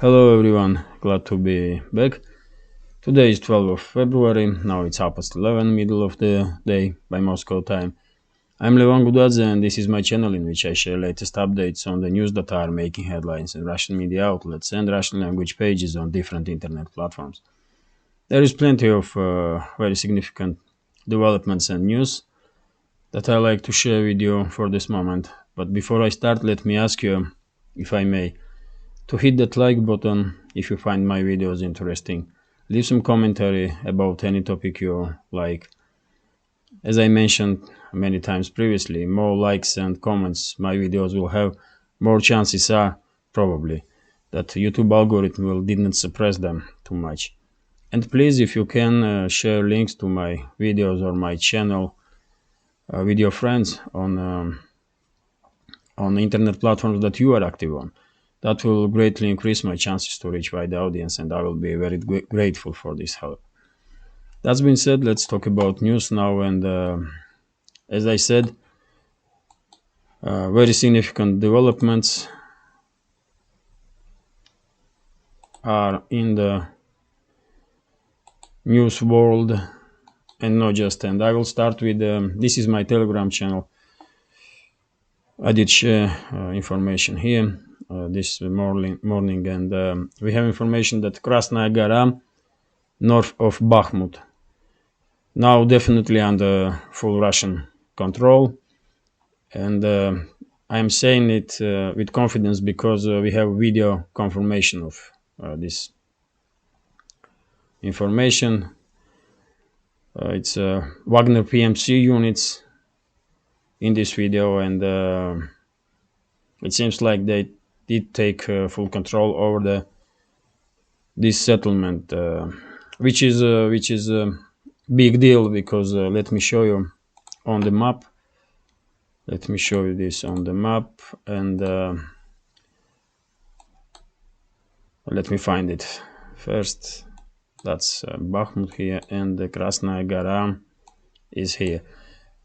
Hello everyone, glad to be back. Today is 12th of February, now it's 11:30, middle of the day by Moscow time. I'm Levan Gudadze and this is my channel in which I share latest updates on the news that are making headlines in Russian media outlets and Russian language pages on different internet platforms. There is plenty of very significant developments and news that I like to share with you for this moment. But before I start, let me ask you, if I may, to hit that like button if you find my videos interesting. Leave some commentary about any topic you like. As I mentioned many times previously, more likes and comments my videos will have, more chances are, probably, that YouTube algorithm will didn't suppress them too much. And please, if you can, share links to my videos or my channel with your friends on internet platforms that you are active on. That will greatly increase my chances to reach wide audience, and I will be very grateful for this help. That's been said, let's talk about news now. And as I said, very significant developments are in the news world, and not just. And I will start with this is my Telegram channel. I did share information here this morning, and we have information that Krasnaya Gora, north of Bakhmut, now definitely under full Russian control. And I'm saying it with confidence because we have video confirmation of this information. It's Wagner PMC units in this video, and it seems like they did take full control over this settlement, which is a big deal because let me show you on the map. Let me show you this on the map, and let me find it first. That's Bakhmut here, and the Krasnaya Gora is here.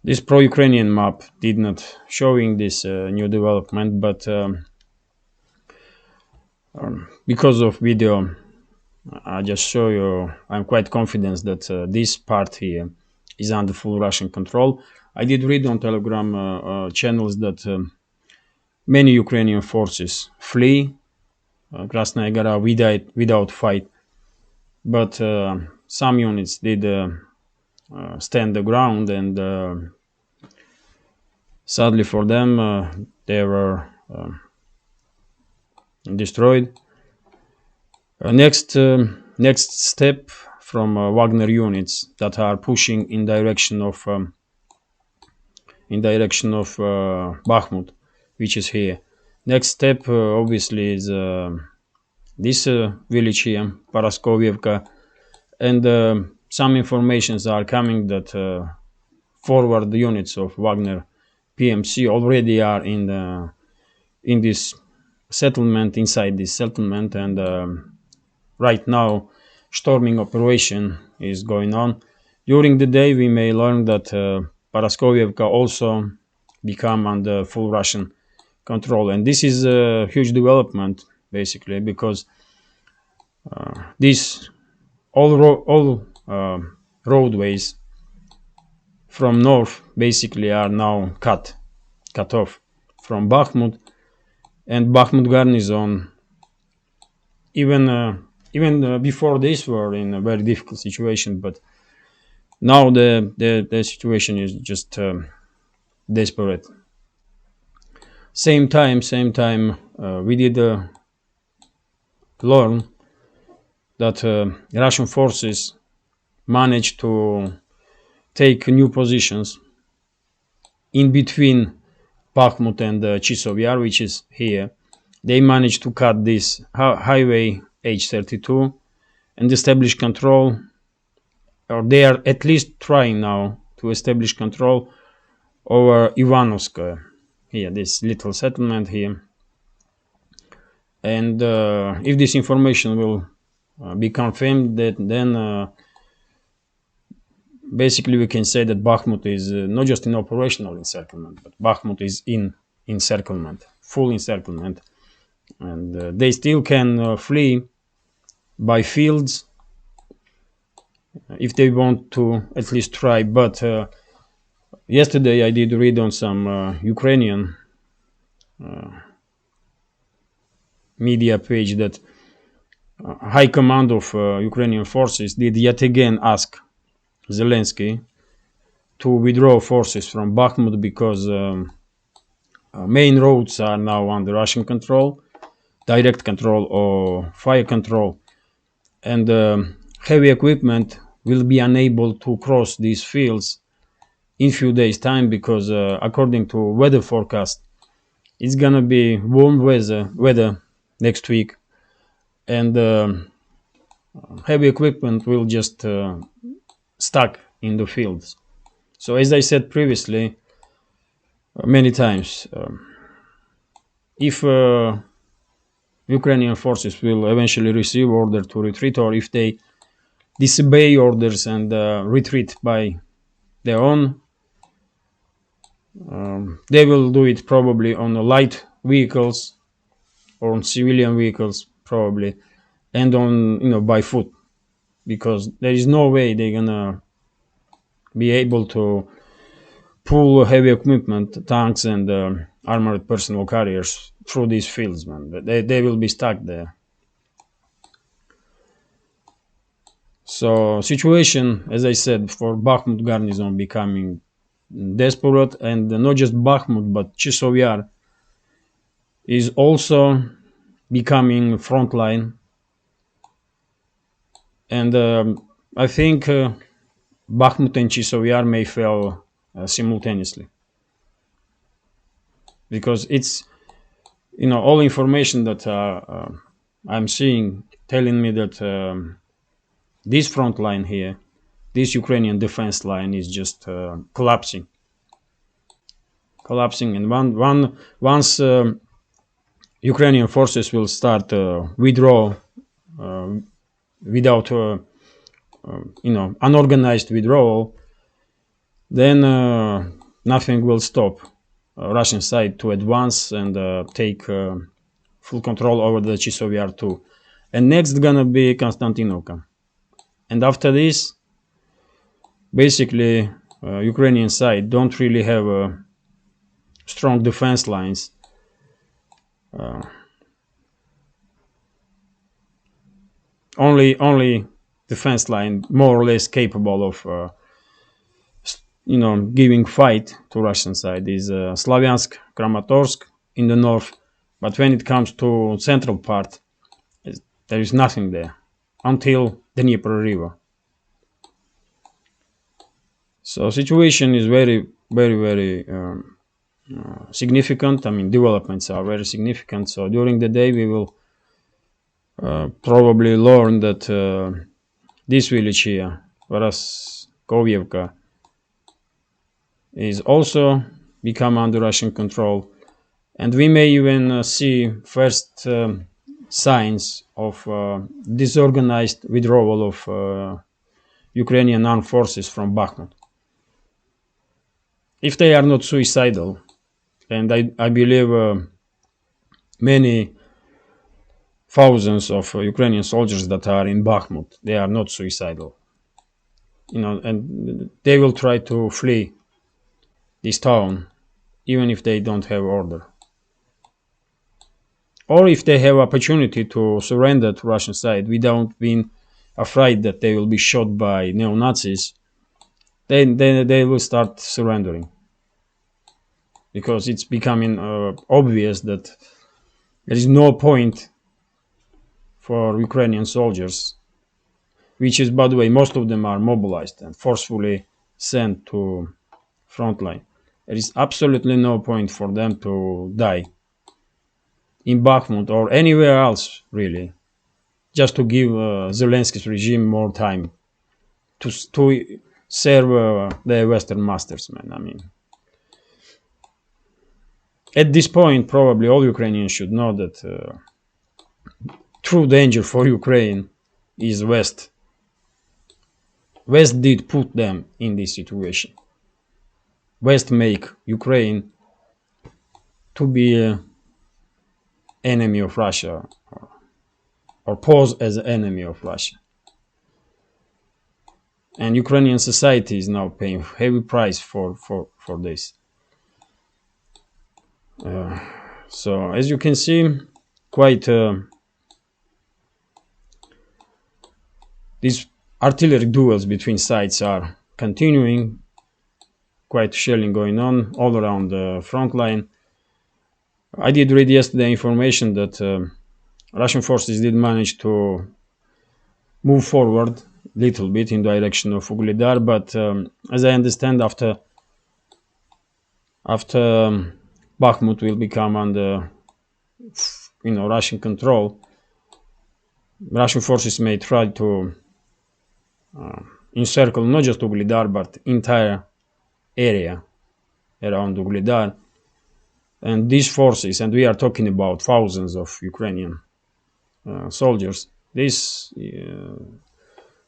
This pro-Ukrainian map did not showing this new development, but because of video, I just show you. I'm quite confident that this part here is under full Russian control. I did read on Telegram channels that many Ukrainian forces flee Krasnaya Gora without fight, but some units did stand the ground, and sadly for them, they were destroyed. Next step from Wagner units that are pushing in direction of Bakhmut, which is here. Next step obviously is this village here, Paraskovievka, and some informations are coming that forward units of Wagner PMC already are in this settlement, inside this settlement, and right now storming operation is going on. During the day we may learn that Paraskovievka also become under full Russian control, and this is a huge development basically because these all roadways from north basically are now cut off from Bakhmut, and Bakhmut garnison even before this were in a very difficult situation, but now the situation is just desperate. Same time we did learn that Russian forces managed to take new positions in between Bakhmut and Chisov Yar, which is here. They managed to cut this highway H32 and establish control, or they are at least trying now to establish control over Ivanovsk, here, this little settlement here. And if this information will be confirmed, then basically we can say that Bakhmut is not just in operational encirclement, but Bakhmut is in encirclement, full encirclement. and they still can flee by fields if they want to at least try. But yesterday I did read on some Ukrainian media page that high command of Ukrainian forces did yet again ask Zelensky to withdraw forces from Bakhmut because main roads are now under Russian control, direct control or fire control, and heavy equipment will be unable to cross these fields in few days time because according to weather forecast it's gonna be warm weather next week, and heavy equipment will just stuck in the fields. So as I said previously many times, if Ukrainian forces will eventually receive order to retreat, or if they disobey orders and retreat by their own, they will do it probably on light vehicles or on civilian vehicles probably, and on by foot, because there is no way they're gonna be able to pull heavy equipment, tanks and armored personnel carriers through these fields, man. They will be stuck there. So situation, as I said, for Bakhmut garrison becoming desperate, and not just Bakhmut but Chisov Yar is also becoming frontline, and I think Bakhmut and Chisov Yar may fail simultaneously, because it's all information that I'm seeing telling me that this front line here, this Ukrainian defense line, is just collapsing, and once Ukrainian forces will start withdraw without unorganized withdrawal, then nothing will stop Russian side to advance and take full control over the Chisov Yar too. And next gonna be Konstantinovka. And after this, basically, Ukrainian side don't really have strong defense lines. Only defense line more or less capable of giving fight to Russian side is Slavyansk, Kramatorsk in the north. But when it comes to central part, there is nothing there until the Dnieper River. So situation is very, very, very significant. I mean, developments are very significant. So during the day, we will probably learn that this village here, Varaskovevka, is also become under Russian control, and we may even see first signs of disorganized withdrawal of Ukrainian armed forces from Bakhmut. If they are not suicidal, and I believe many thousands of Ukrainian soldiers that are in Bakhmut, they are not suicidal, and they will try to flee this town even if they don't have order, or if they have opportunity to surrender to Russian side without being afraid that they will be shot by neo-Nazis, then they will start surrendering, because it's becoming obvious that there is no point for Ukrainian soldiers, which is, by the way, most of them are mobilized and forcefully sent to frontline. There is absolutely no point for them to die in Bakhmut or anywhere else, really, just to give Zelensky's regime more time to serve their Western masters, man. I mean, at this point, probably all Ukrainians should know that true danger for Ukraine is West. West did put them in this situation. West make Ukraine to be enemy of Russia or pose as an enemy of Russia. And Ukrainian society is now paying heavy price for this. So as you can see, quite these artillery duels between sides are continuing. Quite shelling going on all around the front line. I did read yesterday information that Russian forces did manage to move forward a little bit in direction of Ugledar, but as I understand, after Bakhmut will become under Russian control, Russian forces may try to encircle not just Ugledar but entire area around Ugledar. And these forces, and we are talking about thousands of Ukrainian soldiers, these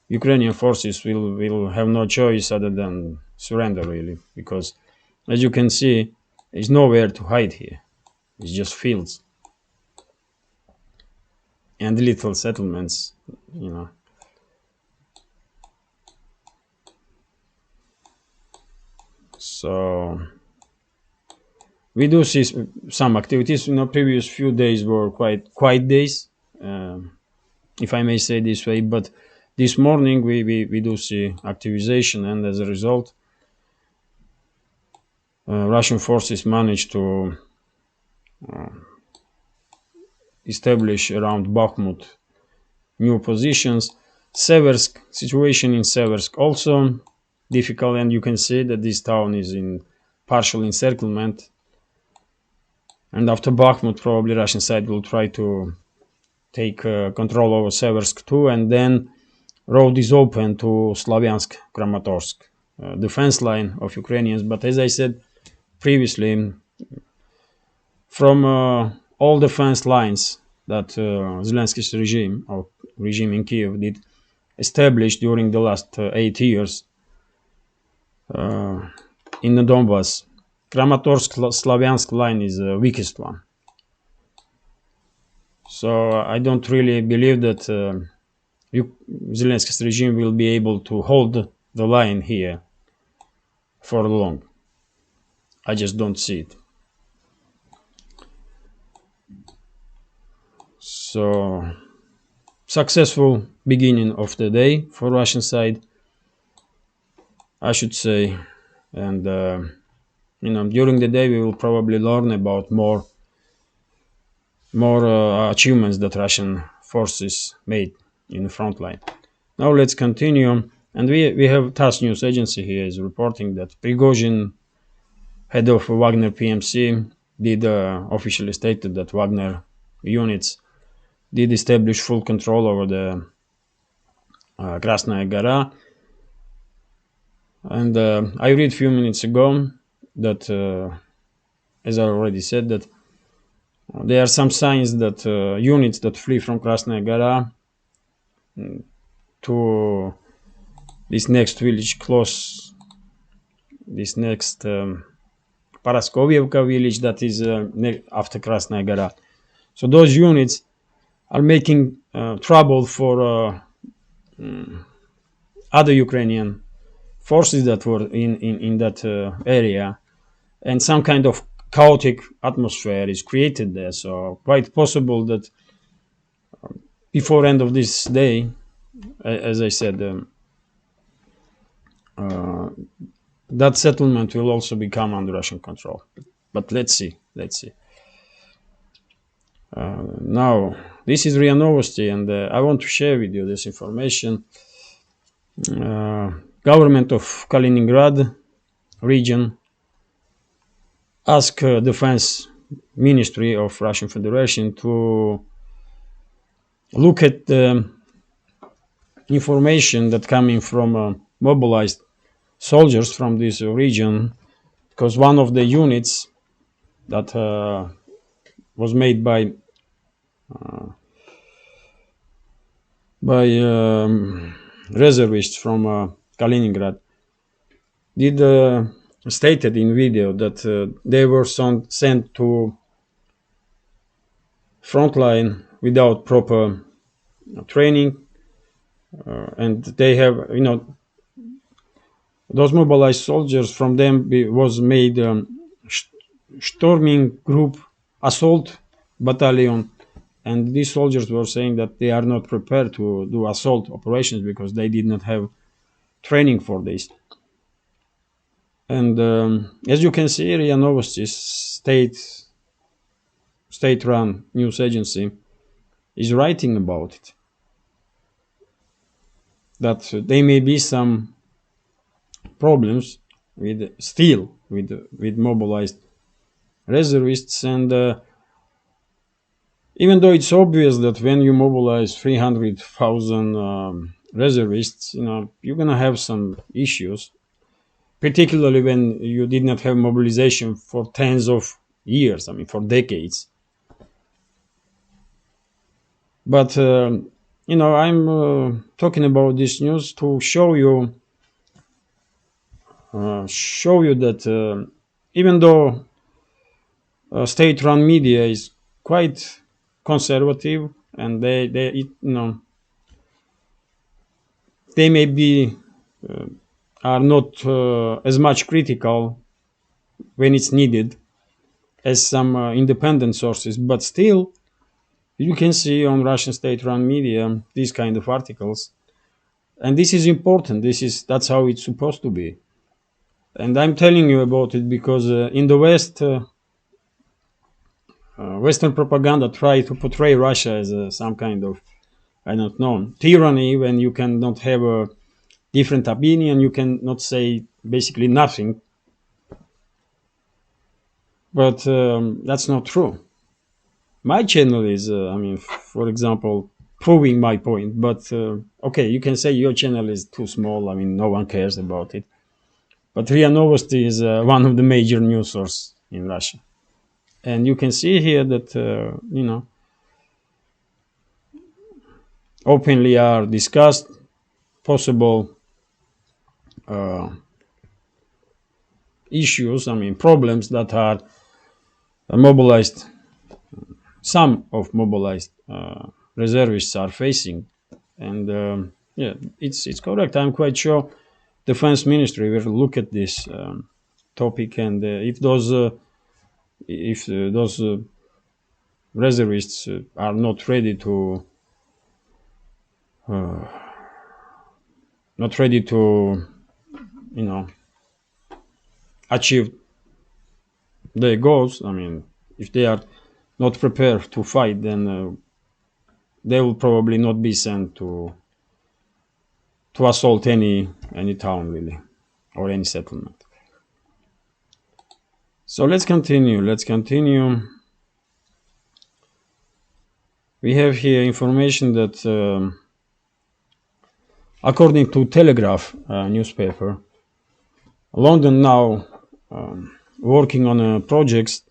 Ukrainian forces will have no choice other than surrender, really, because as you can see, there's nowhere to hide here. It's just fields and little settlements, So we do see some activities. Previous few days were quite quiet days, if I may say this way. But this morning we do see activization, and as a result, Russian forces managed to establish around Bakhmut new positions. Seversk, situation in Seversk also difficult, and you can see that this town is in partial encirclement. And after Bakhmut, probably Russian side will try to take control over Seversk too, and then road is open to Slavyansk, Kramatorsk, defense line of Ukrainians. But as I said previously, from all defense lines that Zelensky's regime in Kiev did establish during the last 8 years in the Donbass, Kramatorsk-Slavyansk line is the weakest one. So I don't really believe that Zelensky's regime will be able to hold the line here for long. I just don't see it. So successful beginning of the day for Russian side, I should say, and during the day we will probably learn about more achievements that Russian forces made in the front line. Now let's continue, and we have TASS news agency here is reporting that Prigozhin, head of Wagner PMC, did officially stated that Wagner units did establish full control over the Krasnaya Gora. And I read a few minutes ago that, as I already said, that there are some signs that units that flee from Krasnaya Gora to this next village close, this next Paraskovievka village that is after Krasnaya Gora. So those units are making trouble for other Ukrainian forces that were in that area, and some kind of chaotic atmosphere is created there. So quite possible that before end of this day, as I said, that settlement will also become under Russian control. But let's see. Now, this is RIA Novosti, and I want to share with you this information. Government of Kaliningrad region asked Defense Ministry of Russian Federation to look at the information that coming from mobilized soldiers from this region, because one of the units that was made by reservists from Kaliningrad did stated in video that they were sent to Frontline without proper training, and they have, those mobilized soldiers, from them was made storming group, assault battalion, and these soldiers were saying that they are not prepared to do assault operations because they did not have training for this. And as you can see, RIA Novosti, state-run news agency, is writing about it, that there may be some problems with mobilized reservists. And even though it's obvious that when you mobilize 300,000 reservists, you're gonna have some issues, particularly when you did not have mobilization for tens of years, for decades. But I'm talking about this news to show you that even though state-run media is quite conservative, and they may be are not as much critical when it's needed as some independent sources, but still you can see on Russian state-run media these kind of articles, and this is important. That's how it's supposed to be. And I'm telling you about it because in the West, Western propaganda try to portray Russia as some kind of, I don't know, tyranny, when you cannot have a different opinion, you cannot say basically nothing. But that's not true. My channel is, for example, proving my point. But okay, you can say your channel is too small. No one cares about it. But RIA Novosti is one of the major news sources in Russia. And you can see here that, openly are discussed possible issues, problems that are mobilized, some of mobilized reservists are facing. And yeah, it's correct. I'm quite sure Defense Ministry will look at this topic, and if those reservists are not ready to achieve their goals, if they are not prepared to fight, then they will probably not be sent to assault any town, really, or any settlement. So let's continue. We have here information that according to Telegraph newspaper, London now working on projects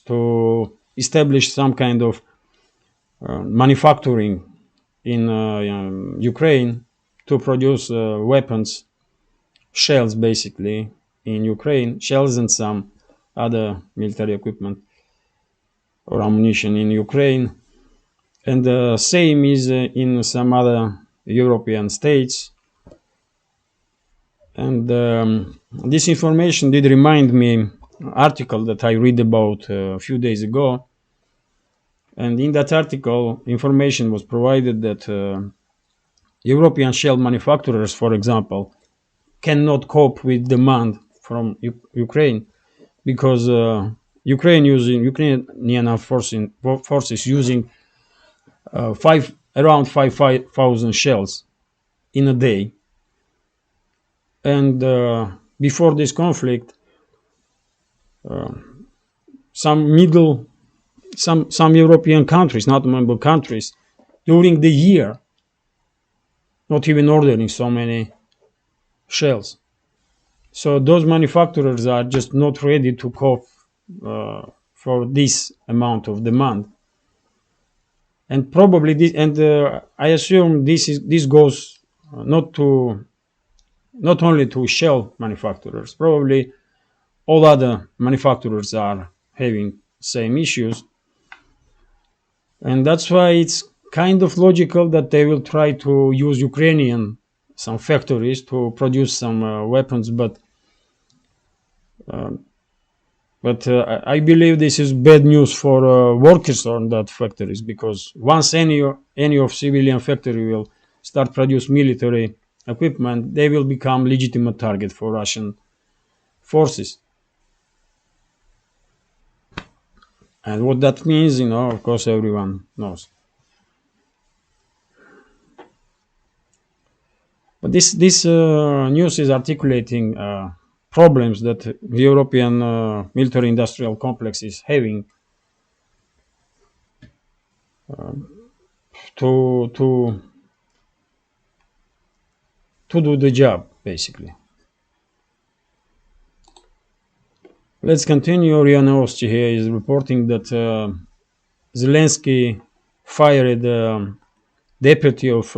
to establish some kind of manufacturing in Ukraine to produce weapons, shells basically, in Ukraine, shells and some other military equipment or ammunition in Ukraine. And the same is in some other European states. And this information did remind me an article that I read about a few days ago. And in that article, information was provided that European shell manufacturers, for example, cannot cope with demand from Ukraine, because Ukrainian forces using around 5,000 shells in a day. And before this conflict, some European countries, not member countries, during the year, not even ordering so many shells. So those manufacturers are just not ready to cope for this amount of demand. And probably this, and I assume this goes not only to shell manufacturers. Probably all other manufacturers are having same issues. And that's why it's kind of logical that they will try to use Ukrainian some factories to produce some weapons, uh, I believe this is bad news for workers on that factories, because once any of civilian factory will start produce military equipment, they will become legitimate target for Russian forces. And what that means, of course, everyone knows. But this news is articulating problems that the European military-industrial complex is having to to do the job, basically. Let's continue. RIA Novosti here is reporting that Zelensky fired deputy of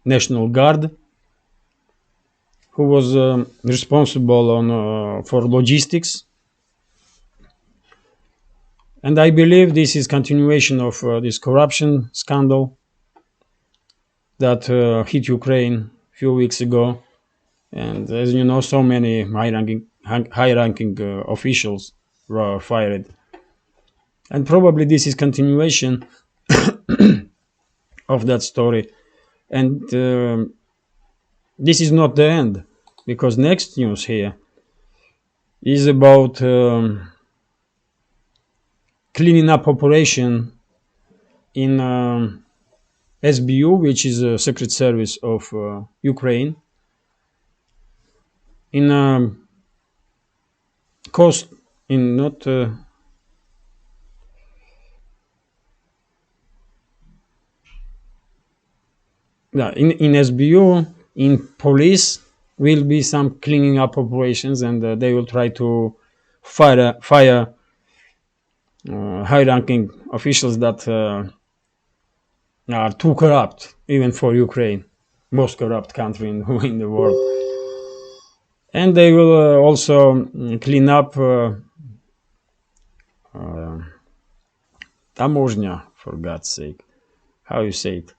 National Guard, who was responsible for logistics. And I believe this is continuation of this corruption scandal that hit Ukraine a few weeks ago. And as you know, so many high-ranking officials were fired. And probably this is continuation of that story. And this is not the end, because next news here is about cleaning up operation in SBU, which is a secret service of Ukraine, in coast in not in SBU, in police will be some cleaning up operations, and they will try to fire high-ranking officials that are too corrupt, even for Ukraine, most corrupt country in the world. And they will also clean up taможня, for God's sake. How you say it?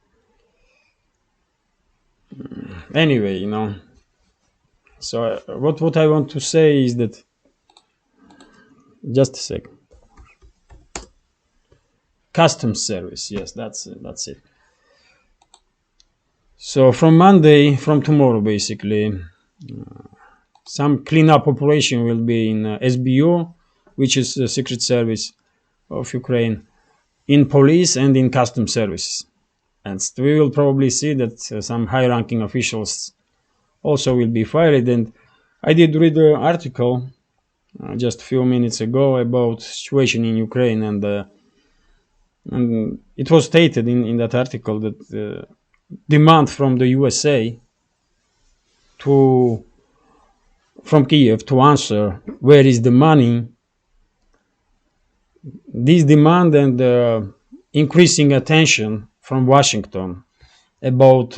Anyway, So what I want to say is that, just a second. Customs service, yes, that's it. So from Monday, from tomorrow, basically, some cleanup operation will be in SBU, which is the secret service of Ukraine, in police and in customs services. And we will probably see that some high-ranking officials also will be fired. And I did read an article just a few minutes ago about situation in Ukraine, and it was stated in that article that demand from the USA from Kiev to answer where is the money. This demand and increasing attention from Washington about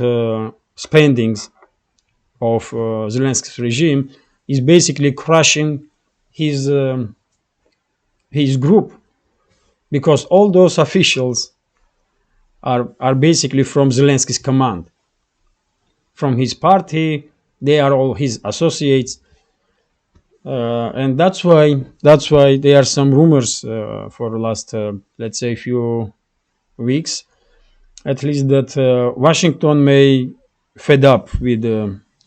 spendings of Zelensky's regime is basically crushing his group, because all those officials are basically from Zelensky's command, from his party. They are all his associates, and that's why there are some rumors for the last let's say few weeks, at least, that Washington may fed up with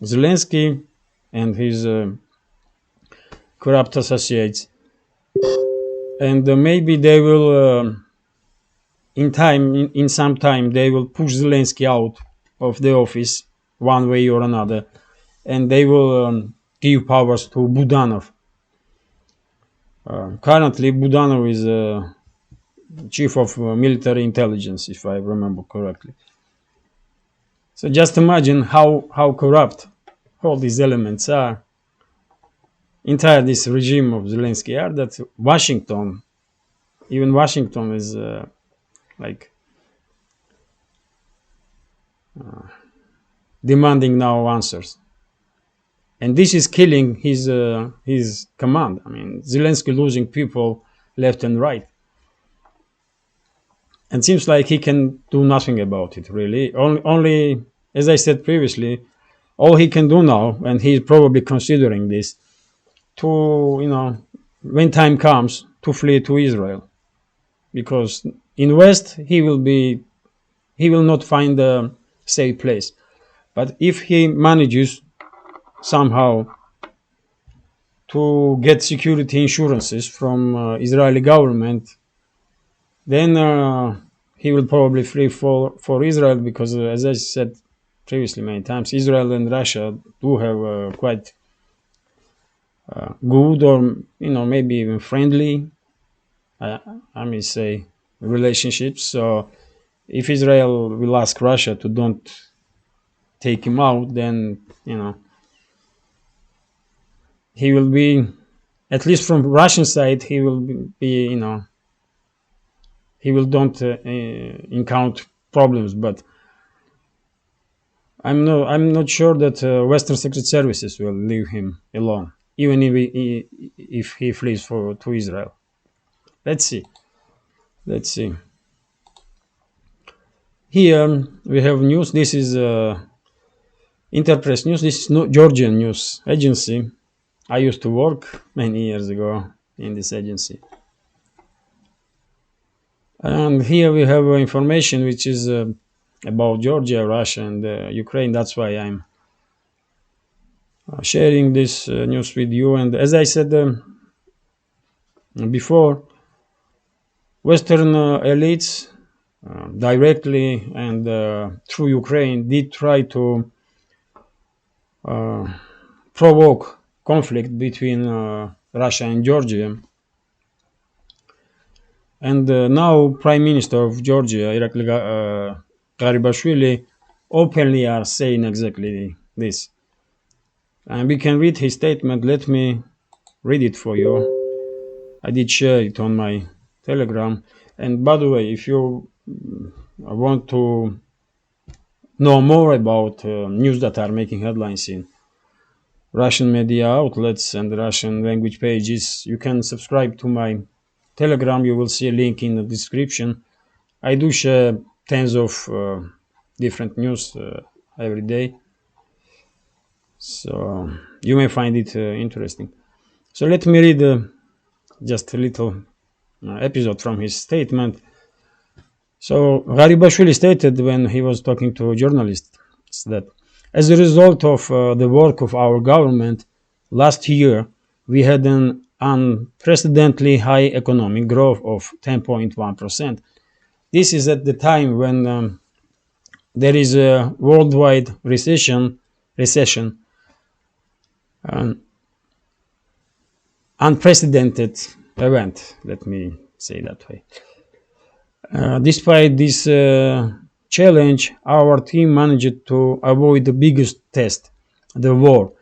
Zelensky and his corrupt associates, and maybe they will in some time they will push Zelensky out of the office one way or another, and they will give powers to Budanov. Currently, Budanov is chief of military intelligence, if I remember correctly. So just imagine how corrupt all these elements are, entire this regime of Zelensky are, that even Washington is demanding now answers. And this is killing his command. I mean, Zelensky losing people left and right. and seems like he can do nothing about it really. Only as I said previously, all he can do now, and he's probably considering this, to when time comes, to flee to Israel, because in West he will not find a safe place. But if he manages somehow to get security insurances from Israeli government, then he will probably flee for Israel, because as I said previously many times, Israel and Russia do have quite good, or maybe even friendly, I may say, relationships. So if Israel will ask Russia to don't take him out, then he will be, at least from Russian side, he will be he will don't encounter problems. But I'm not sure that Western Secret Services will leave him alone, even if he flees to Israel. Let's see. Let's see. Here we have news. This is Interpress News. This is no Georgian news agency. I used to work many years ago in this agency. And here we have information which is about Georgia, Russia, and Ukraine. That's why I'm sharing this news with you. And as I said before, Western elites directly and through Ukraine did try to provoke conflict between Russia and Georgia. And now Prime Minister of Georgia, Irakli Garibashvili, openly are saying exactly this. And we can read his statement. Let me read it for you. I did share it on my Telegram. And by the way, if you want to know more about news that are making headlines in Russian media outlets and Russian language pages, you can subscribe to my Telegram. You will see a link in the description. I do share tens of different news every day, so you may find it interesting. So let me read just a little episode from his statement. So Garibashvili stated when he was talking to journalists that as a result of the work of our government last year, we had an unprecedentedly high economic growth of 10.1%. This is at the time when there is a worldwide recession, an unprecedented event. Let me say that way. Despite this challenge, our team managed to avoid the biggest test, the war.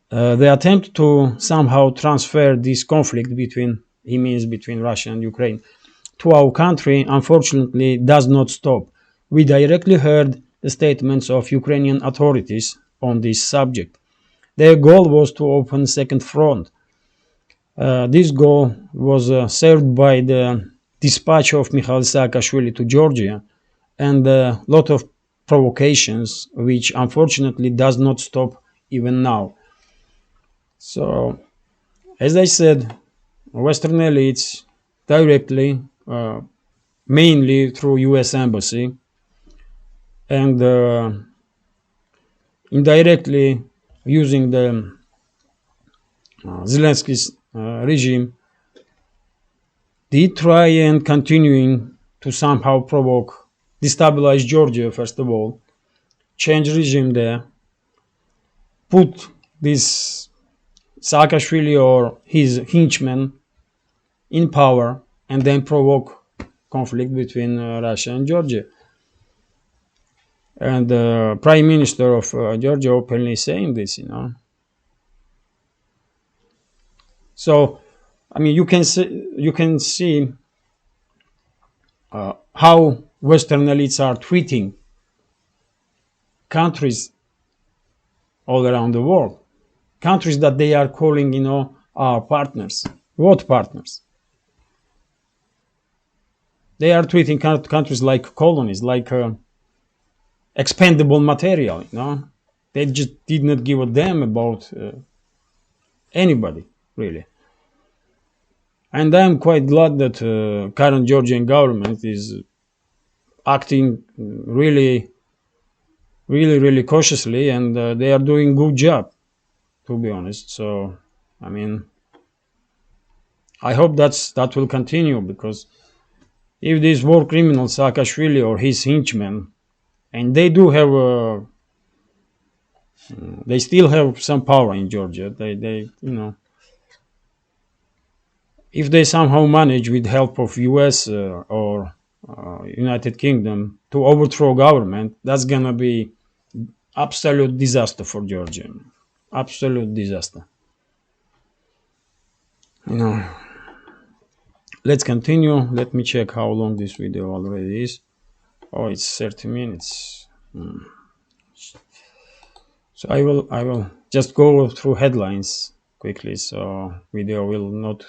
The attempt to somehow transfer this conflict between Russia and Ukraine, to our country, unfortunately, does not stop. We directly heard the statements of Ukrainian authorities on this subject. Their goal was to open a second front. This goal was served by the dispatch of Mikhail Saakashvili to Georgia and a lot of provocations, which unfortunately does not stop even now. So, as I said, Western elites directly, mainly through U.S. Embassy, and indirectly using the Zelensky's regime, did try and continuing to somehow provoke, destabilize Georgia first of all, change regime there, put this Saakashvili or his henchmen in power, and then provoke conflict between Russia and Georgia. And the Prime Minister of Georgia openly saying this, So, I mean, you can see how Western elites are treating countries all around the world, countries that they are calling, our partners. What partners? They are treating countries like colonies, like expendable material. They just did not give a damn about anybody, really. And I'm quite glad that current Georgian government is acting really cautiously, and they are doing good job, to be honest. So, I mean, I hope that will continue, because if these war criminals, Saakashvili or his henchmen, and they do have, they still have some power in Georgia. They if they somehow manage, with help of US or United Kingdom, to overthrow government, that's gonna be absolute disaster for Georgia. Absolute disaster. Let's continue. Let me check how long this video already is. Oh, it's 30 minutes. So I will just go through headlines quickly, so video will not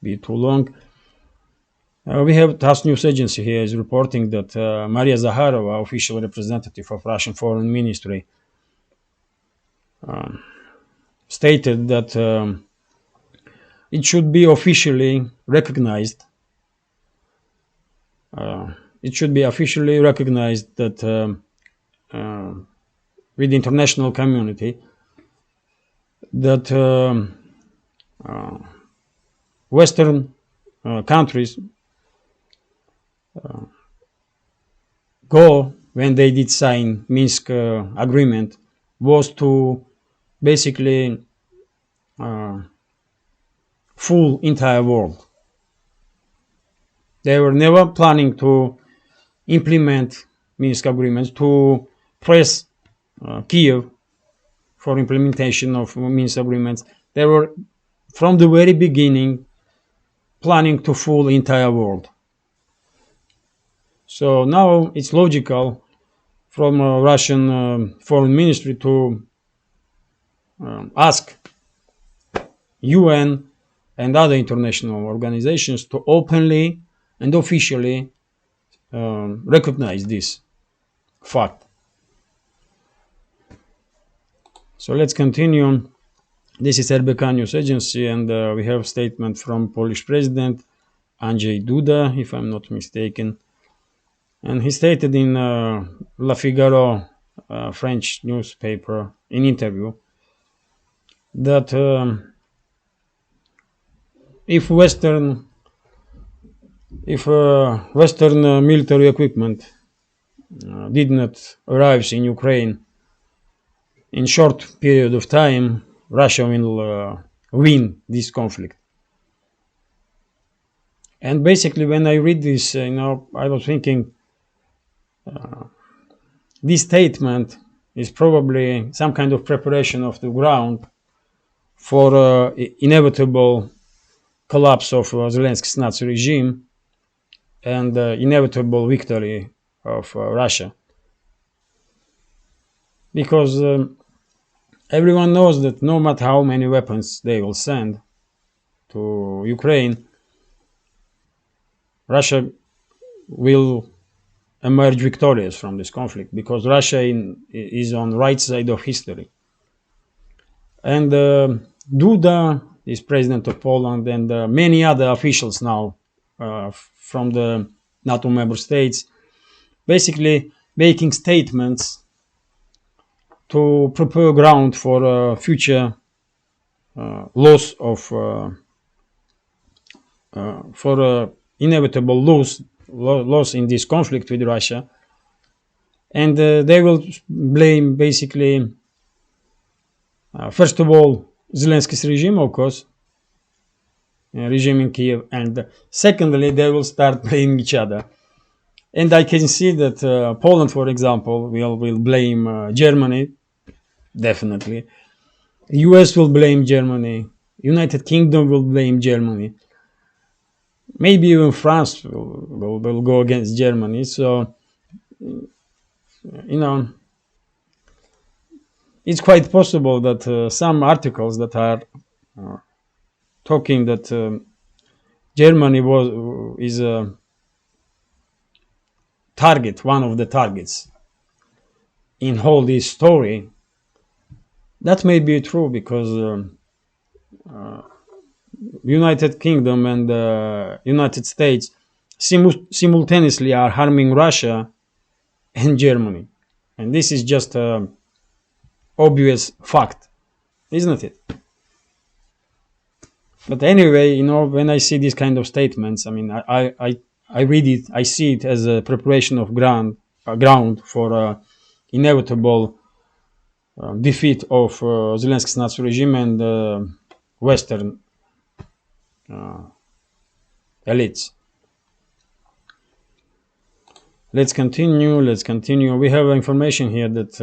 be too long. We have TASS news agency here is reporting that Maria Zakharova, official representative of Russian Foreign Ministry, stated that it should be officially recognized. It should be officially recognized that with the international community that Western countries goal when they did sign Minsk agreement was to basically fool entire world. They were never planning to implement Minsk agreements, to press Kiev for implementation of Minsk agreements. They were from the very beginning planning to fool the entire world. So now it's logical from Russian foreign ministry to ask UN and other international organizations to openly and officially recognize this fact. So let's continue. This is RBK News Agency, and we have a statement from Polish President Andrzej Duda, if I'm not mistaken. And he stated in La Figaro, French newspaper, in interview, that if Western military equipment did not arrive in Ukraine in short period of time, Russia will win this conflict. And basically, when I read this, I was thinking this statement is probably some kind of preparation of the ground for inevitable collapse of Zelensky's Nazi regime and inevitable victory of Russia. Because everyone knows that no matter how many weapons they will send to Ukraine, Russia will emerge victorious from this conflict, because Russia is on the right side of history. And Duda is president of Poland, and many other officials now from the NATO member states, basically making statements to prepare ground for future loss of for inevitable loss in this conflict with Russia. And they will blame basically first of all Zelensky's regime, of course, regime in Kiev, and secondly they will start blaming each other. And I can see that Poland, for example, will blame Germany, definitely. US will blame Germany. United Kingdom will blame Germany. Maybe even France will go against Germany. So, it's quite possible that some articles that are talking that Germany is target, one of the targets in whole this story. That may be true because United Kingdom and United States simultaneously are harming Russia and Germany, and this is just an obvious fact, isn't it? But anyway, you know, when I see these kind of statements, I mean, I read it, I see it as a preparation of ground for inevitable defeat of Zelensky's Nazi regime and Western elites. Let's continue. We have information here that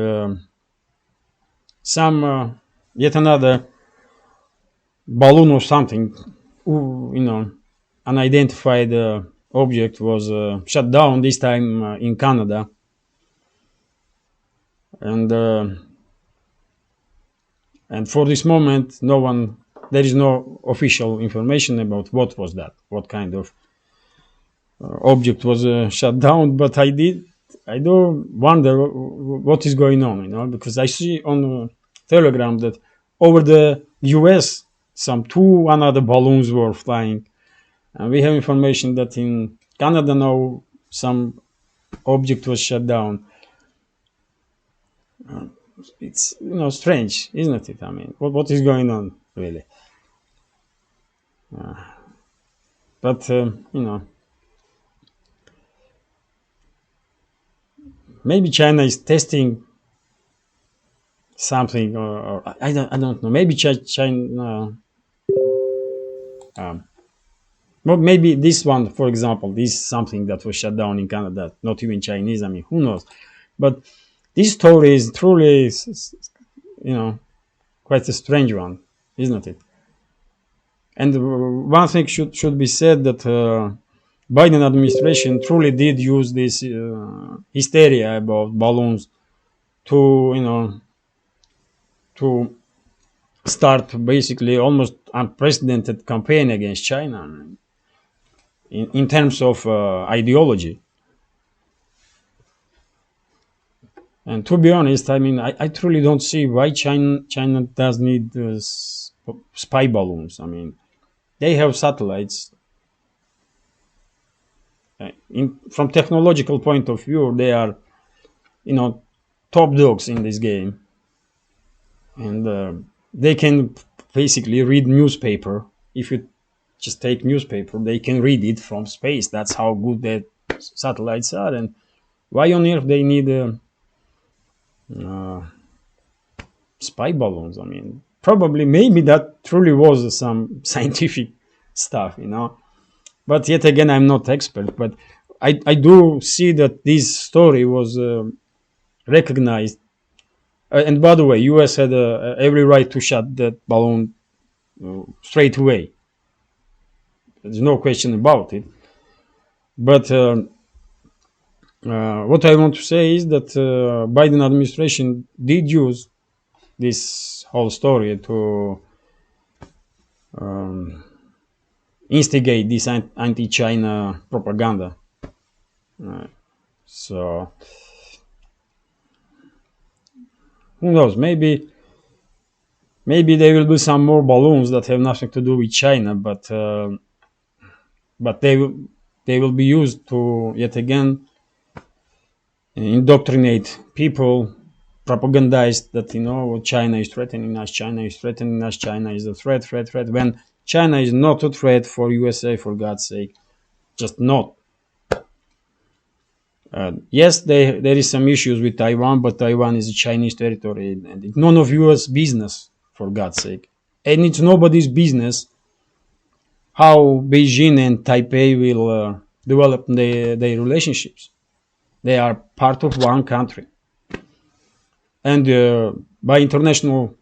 some yet another balloon or something, you know, unidentified object was shut down, this time in Canada, and for this moment there is no official information about what was that, what kind of object was shut down. But I do wonder what is going on, you know, because I see on Telegram that over the US some two another balloons were flying, and we have information that in Canada now some object was shut down. It's, you know, strange, isn't it? I mean, what is going on really? But you know, maybe China is testing something, or I don't know. Maybe China. Well, maybe this one, for example, this is something that was shut down in Canada, not even Chinese. I mean, who knows? But this story is truly, you know, quite a strange one, isn't it? And one thing should be said, that Biden administration truly did use this hysteria about balloons to, you know, to start basically almost unprecedented campaign against China in terms of ideology. And to be honest, I mean, I truly don't see why China does need spy balloons. I mean, they have satellites. From technological point of view, they are, you know, top dogs in this game, and they can basically read newspaper. If you just take newspaper, they can read it from space. That's how good their satellites are. And why on earth they need spy balloons? I mean, probably, maybe that truly was some scientific stuff, you know. But yet again, I'm not expert, but I do see that this story was recognized. And by the way, US had every right to shut that balloon straight away. There's no question about it. But what I want to say is that Biden administration did use this whole story to instigate this anti-China propaganda. So who knows? Maybe there will be some more balloons that have nothing to do with China, but they will be used to yet again indoctrinate people, propagandize that, you know, China is threatening us, China is threatening us, China is a threat, when China is not a threat for USA, for God's sake, just not. Yes, there is some issues with Taiwan, but Taiwan is a Chinese territory, and it's none of US business, for God's sake. And it's nobody's business how Beijing and Taipei will develop their relationships. They are part of one country. And by international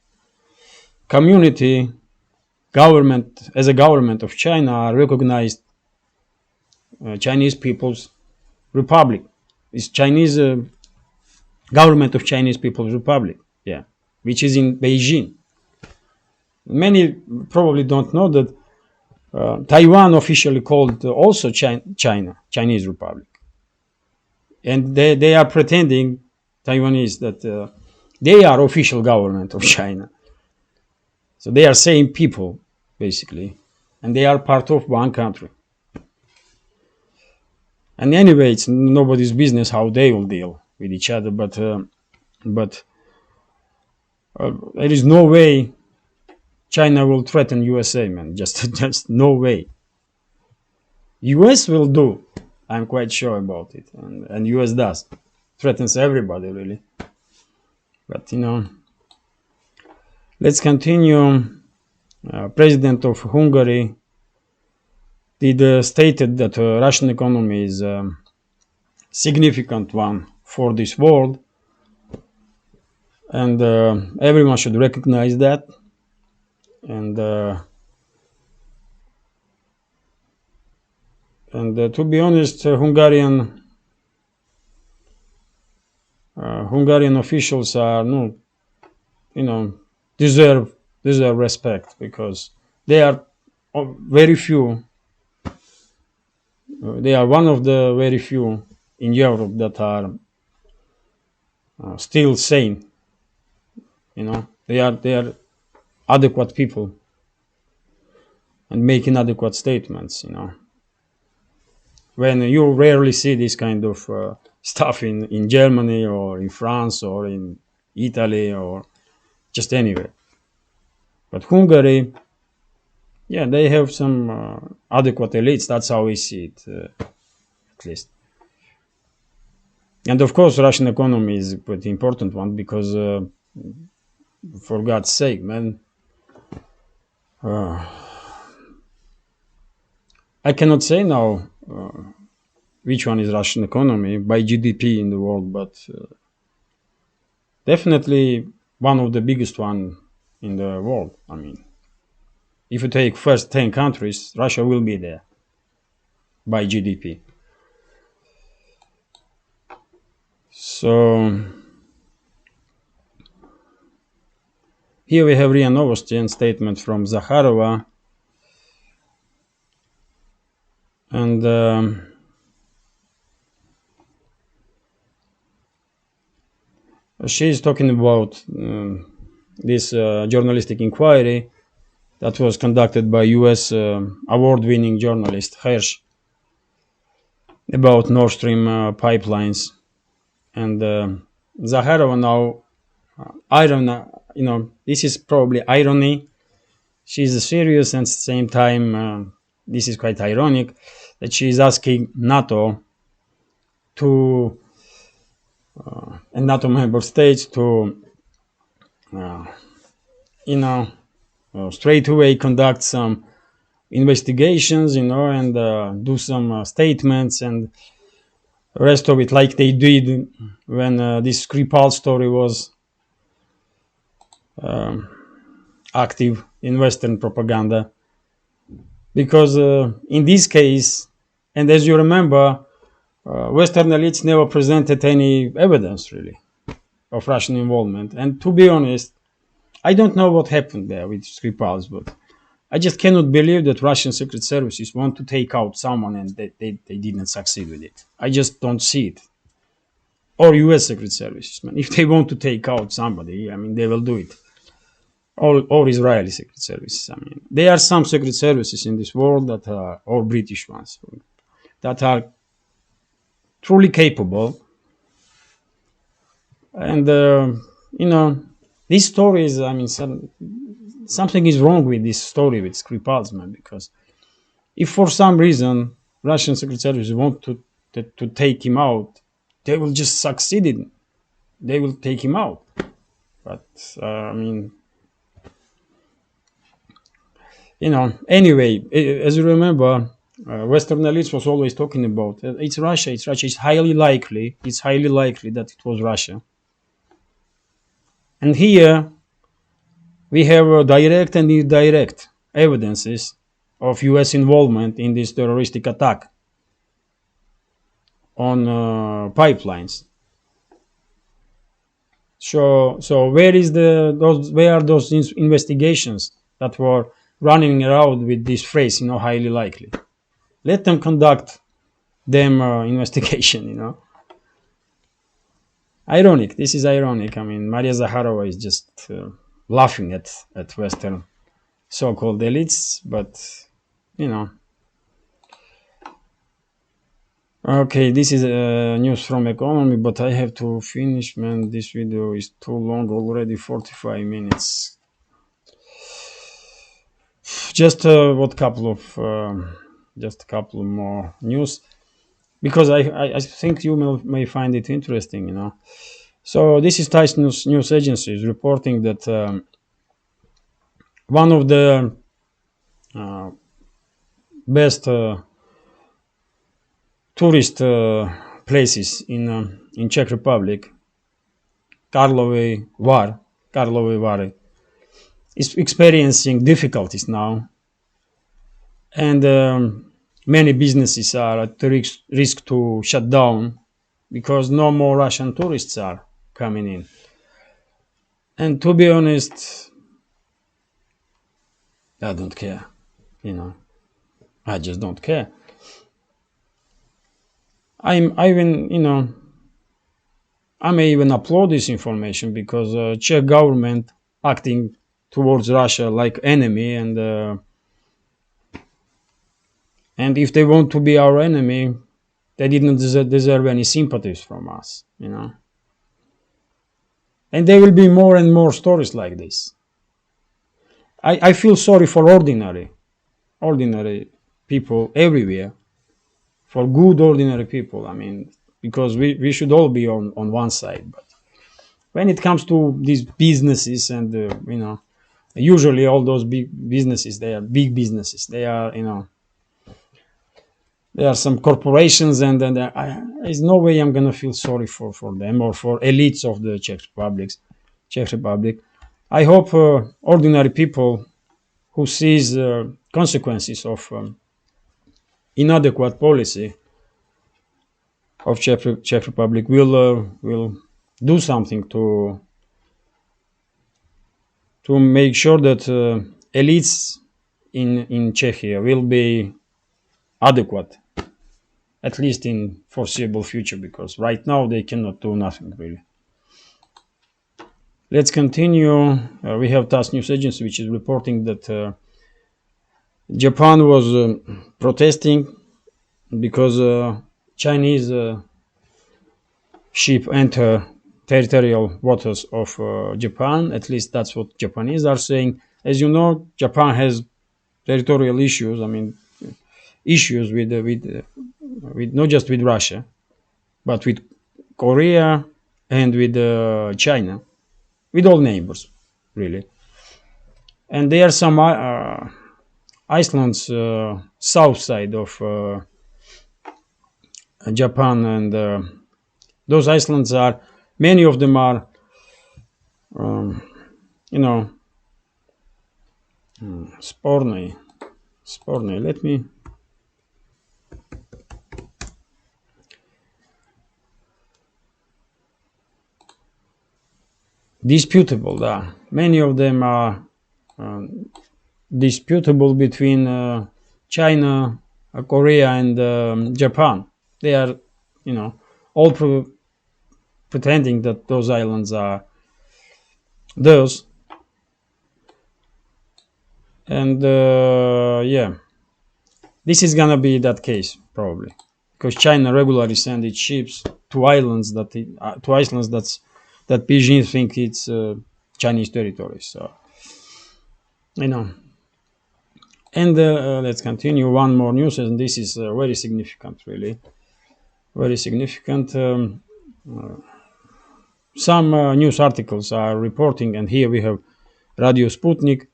community, as a government of China, recognized Chinese People's Republic. It's Chinese government of Chinese People's Republic, yeah, which is in Beijing. Many probably don't know that Taiwan officially called also Chinese Republic. and they are pretending, Taiwanese, that they are official government of China. So they are same people, basically, and they are part of one country. And anyway, it's nobody's business how they will deal with each other, but there is no way China will threaten USA, man. Just no way. US will do. I'm quite sure about it, and US does. Threatens everybody, really. But let's continue. President of Hungary did stated that Russian economy is a significant one for this world, and everyone should recognize that. And to be honest, Hungarian officials are deserve respect, because they are very few. They are one of the very few in Europe that are still sane. They are adequate people and making adequate statements. When you rarely see this kind of stuff in Germany or in France or in Italy or just anywhere. But Hungary, yeah, they have some adequate elites. That's how we see it, at least. And of course, Russian economy is a pretty important one, because, for God's sake, man, I cannot say now which one is Russian economy by GDP in the world, but definitely one of the biggest one in the world. I mean, if you take first 10 countries, Russia will be there by GDP. So here we have RIA Novosti and statement from Zakharova, and she is talking about this journalistic inquiry that was conducted by US award-winning journalist Hersh about Nord Stream pipelines. And Zakharova now, this is probably irony. She's serious, and at the same time, this is quite ironic, that she is asking NATO to and NATO member states to, straight away conduct some investigations, and do some statements and rest of it, like they did when this Skripal story was active in Western propaganda. Because in this case, and as you remember, Western elites never presented any evidence, really, of Russian involvement. And to be honest, I don't know what happened there with Skripals, but I just cannot believe that Russian secret services want to take out someone and they didn't succeed with it. I just don't see it. Or US secret services, man. If they want to take out somebody, I mean, they will do it. Or Israeli secret services. I mean, there are some secret services in this world that are, or British ones, that are truly capable. And, these stories, I mean, something is wrong with this story with Skripals, man, because if for some reason Russian secret services want to take him out, they will just succeed in. They will take him out. But, anyway, as you remember, Western elites was always talking about it's Russia. It's highly likely that it was Russia. And here we have direct and indirect evidences of US involvement in this terroristic attack on pipelines. So where are those investigations that were running around with this phrase, highly likely? Let them conduct them investigation, Ironic. This is ironic. I mean, Maria Zakharova is just laughing at Western so-called elites, but you know. Okay, this is news from economy, but I have to finish, man. This video is too long already, 45 minutes. Just just a couple more news, because I think you may find it interesting, you know. So this is Thai news agency is reporting that one of the best tourist places in Czech Republic, Karlovy Vary, is experiencing difficulties now, and many businesses are at risk to shut down because no more Russian tourists are coming in. And to be honest, I don't care, you know. I just don't care. I even, you know, I may even upload this information because Czech government acting towards Russia like enemy, and if they want to be our enemy, they didn't deserve any sympathies from us, you know. And there will be more and more stories like this. I feel sorry for ordinary people everywhere, for good ordinary people. I mean, because we should all be on one side. But when it comes to these businesses and, you know, usually all those big businesses, they are big businesses. They are, you know, there are some corporations, and there's no way I'm gonna feel sorry for them or for elites of the Czech Republic. I hope ordinary people who sees consequences of inadequate policy of Czech Republic will do something to make sure that elites in Czechia will be adequate, at least in foreseeable future, because right now they cannot do nothing really. Let's continue. We have TASS news agency, which is reporting that Japan was protesting because Chinese ship enter territorial waters of Japan. At least that's what Japanese are saying. As you know, Japan has territorial issues. I mean, issues with not just with Russia, but with Korea and with China, with all neighbors, really. And there are some islands south side of Japan, and those islands are, many of them are, you know, sporny. Let me. Disputable. Many of them are disputable between China, Korea, and Japan. They are, you know, all pretending that those islands are theirs. And yeah, this is gonna be that case probably, because China regularly sends its ships to islands that Beijing think it's Chinese territory. So, you know. And let's continue. One more news, and this is very significant, really, very significant. Some news articles are reporting, and here we have Radio Sputnik.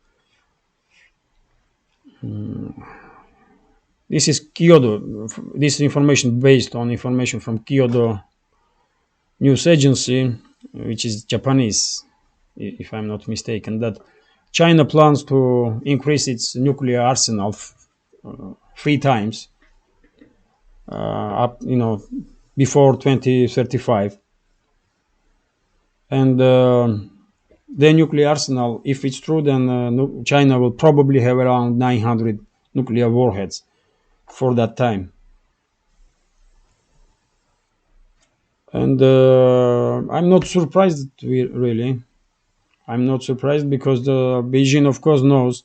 This is Kyoto. This information based on information from Kyoto news agency, which is Japanese, if I'm not mistaken, that China plans to increase its nuclear arsenal 3 times up, you know, before 2035. And the nuclear arsenal, if it's true, then China will probably have around 900 nuclear warheads for that time. And I'm not surprised, really. I'm not surprised because the Beijing, of course, knows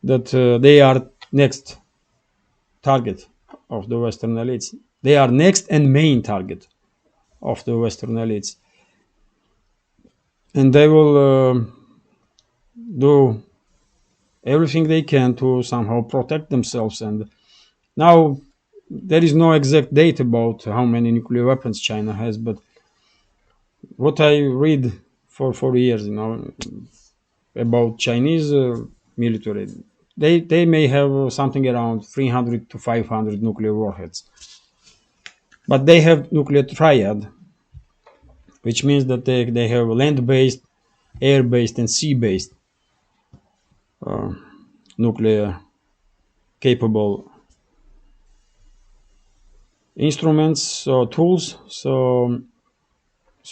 that they are next target of the Western elites. They are next and main target of the Western elites, and they will do everything they can to somehow protect themselves. And now there is no exact date about how many nuclear weapons China has, but what I read for 4 years, about Chinese military, they may have something around 300 to 500 nuclear warheads, but they have nuclear triad, which means that they have land-based, air-based, and sea-based uh, nuclear capable instruments or tools. So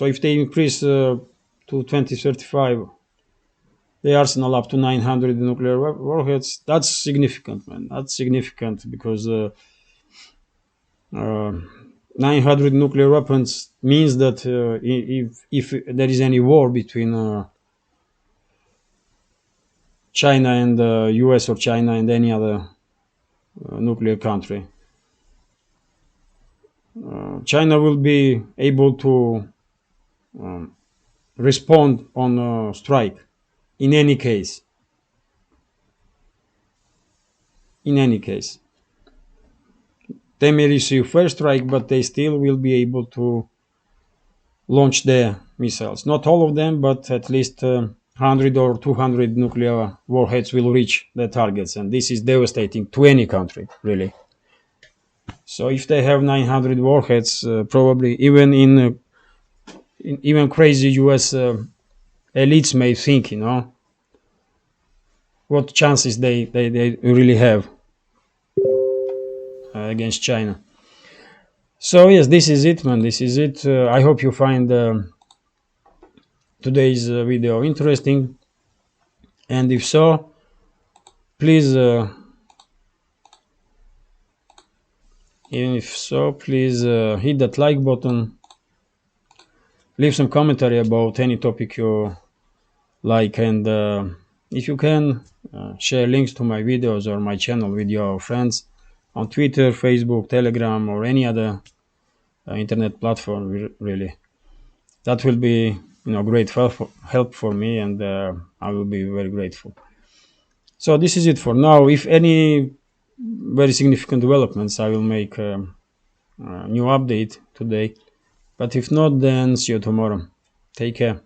if they increase to 2035 the arsenal up to 900 nuclear warheads, that's significant, man. That's significant because uh, 900 nuclear weapons means that if there is any war between China and the US or China and any other nuclear country, China will be able to um, respond on a strike in any case. In any case, they may receive first strike, but they still will be able to launch their missiles. Not all of them, but at least 100 or 200 nuclear warheads will reach their targets, and this is devastating to any country, really. So if they have 900 warheads, probably in even crazy US elites may think, what chances they really have against China. So yes, this is it, man. This is it. I hope you find today's video interesting, and if so, please hit that like button, leave some commentary about any topic you like, and if you can, share links to my videos or my channel with your friends on Twitter, Facebook, Telegram, or any other internet platform. Really, that will be great help for me, and I will be very grateful. So this is it for now. If any very significant developments, I will make a new update today. But if not, then see you tomorrow. Take care.